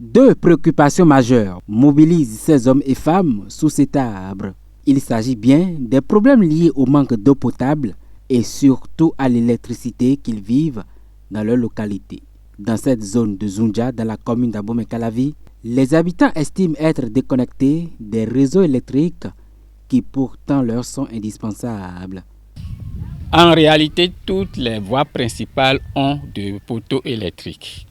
Deux préoccupations majeures mobilisent ces hommes et femmes sous cet arbre. Il s'agit bien des problèmes liés au manque d'eau potable et surtout à l'électricité qu'ils vivent dans leur localité. Dans cette zone de Zundia, dans la commune d'Abomey-Calavi, les habitants estiment être déconnectés des réseaux électriques qui pourtant leur sont indispensables. En réalité, toutes les voies principales ont des poteaux électriques.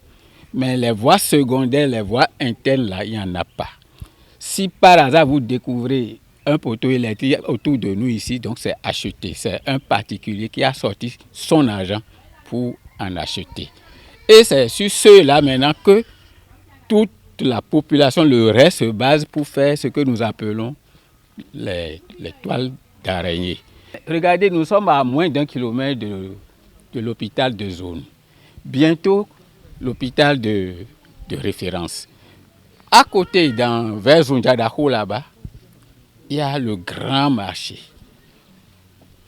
Mais les voies secondaires, les voies internes, là, il n'y en a pas. Si par hasard vous découvrez un poteau électrique autour de nous ici, donc c'est acheté. C'est un particulier qui a sorti son argent pour en acheter. Et c'est sur ceux-là maintenant que toute la population, le reste se base pour faire ce que nous appelons les toiles d'araignée. Regardez, nous sommes à moins d'1 kilomètre de l'hôpital de zone. Bientôt, l'hôpital de référence. À côté, vers Zundiadaho là-bas, il y a le grand marché.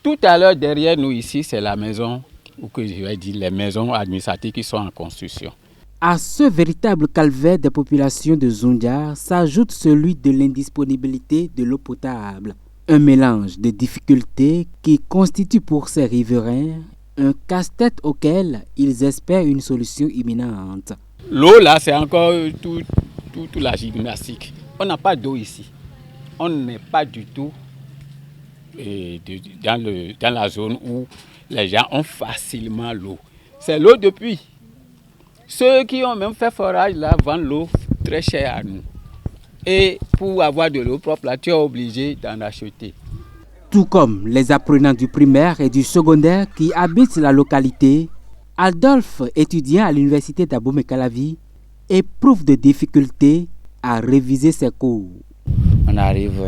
Tout à l'heure, derrière nous ici, c'est la maison, ou que je vais dire les maisons administratives qui sont en construction. À ce véritable calvaire des populations de Zundia s'ajoute celui de l'indisponibilité de l'eau potable. Un mélange de difficultés qui constitue pour ces riverains un casse-tête auquel ils espèrent une solution imminente. L'eau là, c'est encore toute la gymnastique. On n'a pas d'eau ici. On n'est pas du tout dans la zone où les gens ont facilement l'eau. C'est l'eau de pluie. Ceux qui ont même fait forage là vendent l'eau très chère à nous. Et pour avoir de l'eau propre là, tu es obligé d'en acheter. Tout comme les apprenants du primaire et du secondaire qui habitent la localité, Adolphe, étudiant à l'université d'Abomey-Calavi, éprouve de difficultés à réviser ses cours. On arrive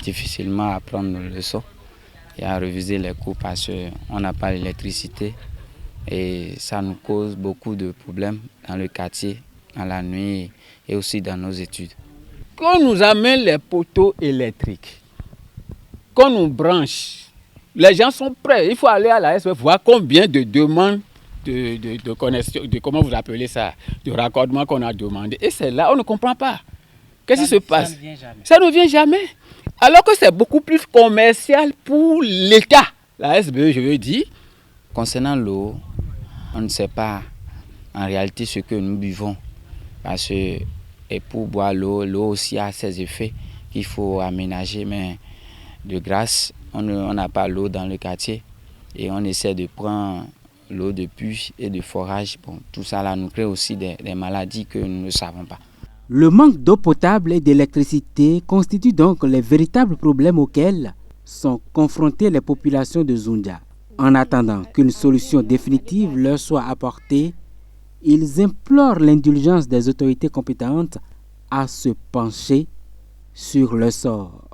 difficilement à prendre nos leçons et à réviser les cours parce qu'on n'a pas l'électricité et ça nous cause beaucoup de problèmes dans le quartier, dans la nuit et aussi dans nos études. Quand on nous amène les poteaux électriques, qu'on nous branche, les gens sont prêts. Il faut aller à la SPF voir combien de demandes de connexion, de comment vous appelez ça, de raccordement qu'on a demandé. Et c'est là, on ne comprend pas. Qu'est-ce qui se passe? Ça ne vient jamais. Alors que c'est beaucoup plus commercial pour l'État, la SBE, je veux dire. Concernant l'eau, on ne sait pas en réalité ce que nous buvons. Parce que et pour boire l'eau, l'eau aussi a ses effets qu'il faut aménager. Mais de grâce, on n'a pas l'eau dans le quartier. Et on essaie de prendre l'eau de puits et de forage. Bon, tout ça là nous crée aussi des maladies que nous ne savons pas. Le manque d'eau potable et d'électricité constitue donc les véritables problèmes auxquels sont confrontées les populations de Zundia. En attendant qu'une solution définitive leur soit apportée, ils implorent l'indulgence des autorités compétentes à se pencher sur leur sort.